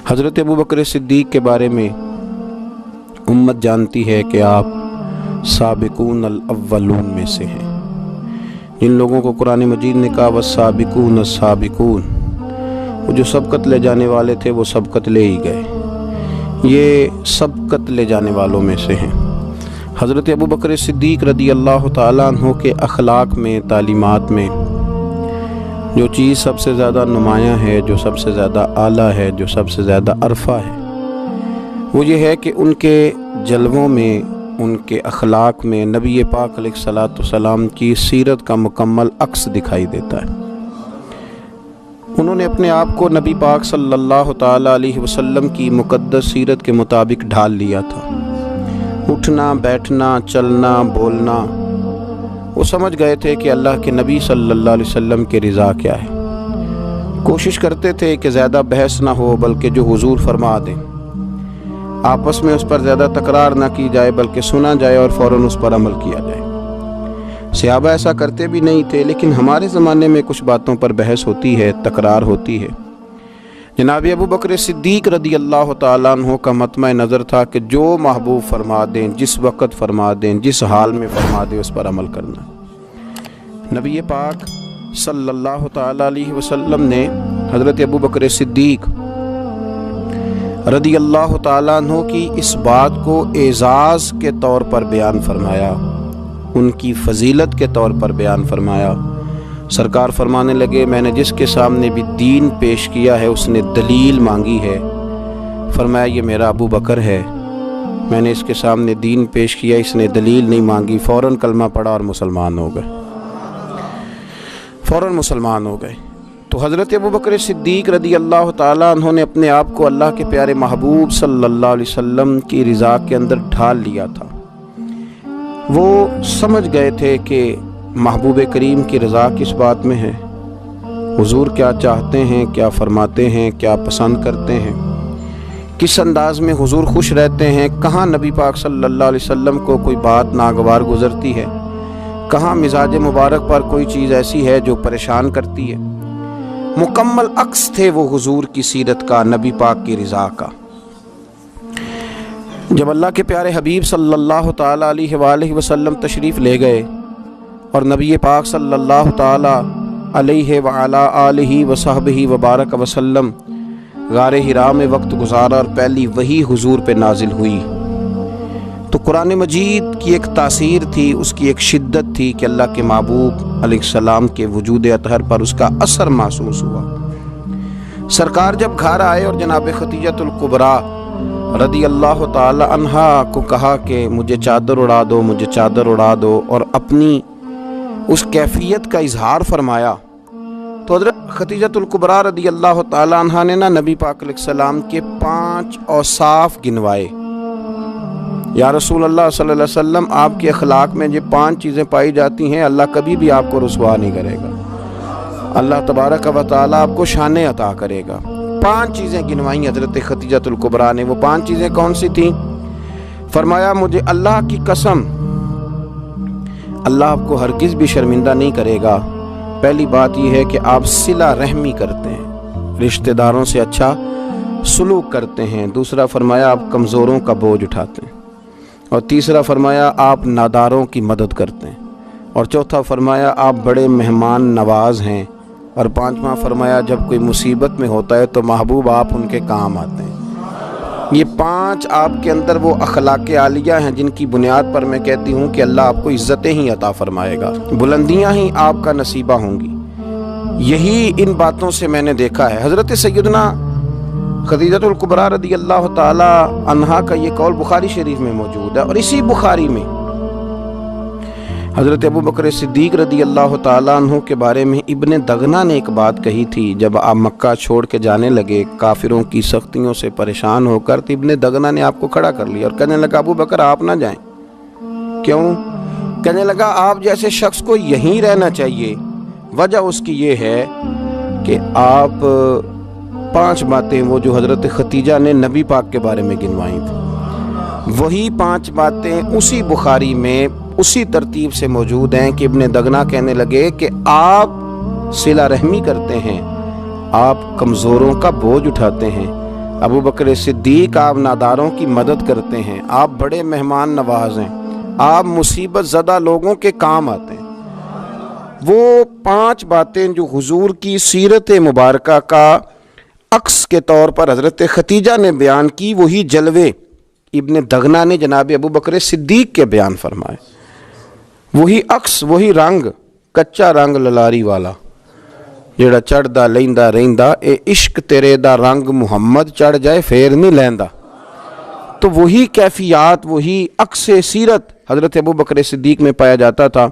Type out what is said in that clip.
حضرت ابو بکر صدیق کے بارے میں امت جانتی ہے کہ آپ سابقون الاولون میں سے ہیں۔ جن لوگوں کو قرآن مجید نے کہا والسابقون السابقون، وہ جو سبقت لے جانے والے تھے وہ سبقت لے ہی گئے، یہ سبقت لے جانے والوں میں سے ہیں۔ حضرت ابو بکر صدیق رضی اللہ تعالیٰ عنہ کے اخلاق میں، تعلیمات میں جو چیز سب سے زیادہ نمایاں ہے، جو سب سے زیادہ اعلیٰ ہے، جو سب سے زیادہ عرفہ ہے، وہ یہ ہے کہ ان کے جلووں میں، ان کے اخلاق میں نبی پاک علیہ الصلاۃ والسلام کی سیرت کا مکمل عکس دکھائی دیتا ہے۔ انہوں نے اپنے آپ کو نبی پاک صلی اللہ تعالیٰ علیہ وسلم کی مقدس سیرت کے مطابق ڈھال لیا تھا۔ اٹھنا، بیٹھنا، چلنا، بولنا، وہ سمجھ گئے تھے کہ اللہ کے نبی صلی اللہ علیہ وسلم کی رضا کیا ہے۔ کوشش کرتے تھے کہ زیادہ بحث نہ ہو بلکہ جو حضور فرما دیں، آپس میں اس پر زیادہ تکرار نہ کی جائے بلکہ سنا جائے اور فوراً اس پر عمل کیا جائے۔ صحابہ ایسا کرتے بھی نہیں تھے، لیکن ہمارے زمانے میں کچھ باتوں پر بحث ہوتی ہے، تکرار ہوتی ہے۔ جناب ابو بکر صدیق رضی اللہ تعالیٰ عنہ کا مطمع نظر تھا کہ جو محبوب فرما دیں، جس وقت فرما دیں، جس حال میں فرما دیں، اس پر عمل کرنا۔ نبی پاک صلی اللہ تعالیٰ علیہ وسلم نے حضرت ابو بکر صدیق رضی اللہ تعالیٰ عنہ کی اس بات کو اعزاز کے طور پر بیان فرمایا، ان کی فضیلت کے طور پر بیان فرمایا۔ سرکار فرمانے لگے، میں نے جس کے سامنے بھی دین پیش کیا ہے اس نے دلیل مانگی ہے، فرمایا یہ میرا ابو بکر ہے۔ میں نے اس کے سامنے دین پیش کیا، اس نے دلیل نہیں مانگی، فوراً کلمہ پڑھا اور مسلمان ہو گئے، فوراً مسلمان ہو گئے۔ تو حضرت ابو بکر صدیق رضی اللہ تعالیٰ عنہ نے اپنے آپ کو اللہ کے پیارے محبوب صلی اللہ علیہ وسلم کی رضا کے اندر ڈھال لیا تھا۔ وہ سمجھ گئے تھے کہ محبوب کریم کی رضا کس بات میں ہے، حضور کیا چاہتے ہیں، کیا فرماتے ہیں، کیا پسند کرتے ہیں، کس انداز میں حضور خوش رہتے ہیں، کہاں نبی پاک صلی اللہ علیہ وسلم کو کوئی بات ناگوار گزرتی ہے، کہاں مزاج مبارک پر کوئی چیز ایسی ہے جو پریشان کرتی ہے۔ مکمل عکس تھے وہ حضور کی سیرت کا، نبی پاک کی رضا کا۔ جب اللہ کے پیارے حبیب صلی اللہ تعالیٰ علیہ وآلہ وسلم تشریف لے گئے اور نبی پاک صلی اللہ تعالیٰ علیہ وعلا آلہ وصحبہ وبارک وسلم غار حرا میں وقت گزارا اور پہلی وحی حضور پہ نازل ہوئی، تو قرآن مجید کی ایک تاثیر تھی، اس کی ایک شدت تھی کہ اللہ کے محبوب علیہ السلام کے وجود اطہر پر اس کا اثر محسوس ہوا۔ سرکار جب گھر آئے اور جناب خدیجۃ الکبریٰ رضی اللہ تعالی عنہا کو کہا کہ مجھے چادر اڑا دو، مجھے چادر اڑا دو، اور اپنی اس کیفیت کا اظہار فرمایا، تو حضرت خدیجۃ الکبریٰ رضی اللہ تعالی عنہا نے نبی پاک علیہ السلام کے 5 اوصاف گنوائے۔ یا رسول اللہ صلی اللہ علیہ وسلم، آپ کے اخلاق میں یہ 5 چیزیں پائی جاتی ہیں، اللہ کبھی بھی آپ کو رسوا نہیں کرے گا، اللہ تبارک و تعالیٰ آپ کو شان عطا کرے گا۔ 5 چیزیں گنوائیں حضرت خدیجۃ الکبریٰ نے۔ وہ 5 چیزیں کون سی تھیں؟ فرمایا مجھے اللہ کی قسم، اللہ آپ کو ہرگز بھی شرمندہ نہیں کرے گا۔ پہلی بات یہ ہے کہ آپ صلہ رحمی کرتے ہیں، رشتہ داروں سے اچھا سلوک کرتے ہیں۔ دوسرا فرمایا آپ کمزوروں کا بوجھ اٹھاتے ہیں، اور تیسرا فرمایا آپ ناداروں کی مدد کرتے ہیں، اور چوتھا فرمایا آپ بڑے مہمان نواز ہیں، اور 5واں فرمایا جب کوئی مصیبت میں ہوتا ہے تو محبوب آپ ان کے کام آتے ہیں۔ یہ 5 آپ کے اندر وہ اخلاق عالیہ ہیں جن کی بنیاد پر میں کہتی ہوں کہ اللہ آپ کو عزتیں ہی عطا فرمائے گا، بلندیاں ہی آپ کا نصیبہ ہوں گی۔ یہی ان باتوں سے میں نے دیکھا ہے۔ حضرت سیدنا خدیجۃ الکبریٰ رضی اللہ تعالی عنہا کا یہ قول بخاری شریف میں موجود ہے، اور اسی بخاری میں حضرت ابو بکر صدیق رضی اللہ تعالیٰ عنہ کے بارے میں ابن دغنہ نے ایک بات کہی تھی۔ جب آپ مکہ چھوڑ کے جانے لگے کافروں کی سختیوں سے پریشان ہو کر، تو ابن دغنہ نے آپ کو کھڑا کر لیا اور کہنے لگا ابو بکر آپ نہ جائیں۔ کیوں؟ کہنے لگا آپ جیسے شخص کو یہیں رہنا چاہیے۔ وجہ اس کی یہ ہے کہ آپ 5 باتیں وہ جو حضرت خدیجہ نے نبی پاک کے بارے میں گنوائی تھیں، وہی 5 باتیں اسی بخاری میں اسی ترتیب سے موجود ہیں کہ ابن دغنہ کہنے لگے کہ آپ صلہ رحمی کرتے ہیں، آپ کمزوروں کا بوجھ اٹھاتے ہیں، ابو بکر صدیق آپ ناداروں کی مدد کرتے ہیں، آپ بڑے مہمان نواز ہیں، آپ مصیبت زدہ لوگوں کے کام آتے ہیں۔ وہ 5 باتیں جو حضور کی سیرت مبارکہ کا عکس کے طور پر حضرت ختیجہ نے بیان کی، وہی جلوے ابن دغنا نے جناب ابو بکر صدیق کے بیان فرمائے، وہی عکس، وہی رنگ، کچا رنگ للاری والا جڑا چڑھدا لیندا رہندا، اے عشق تیرے دا رنگ محمد چڑھ جائے پھر نہیں لیندا۔ تو وہی کیفیات، وہی عکس سیرت حضرت ابو بکر صدیق میں پایا جاتا تھا۔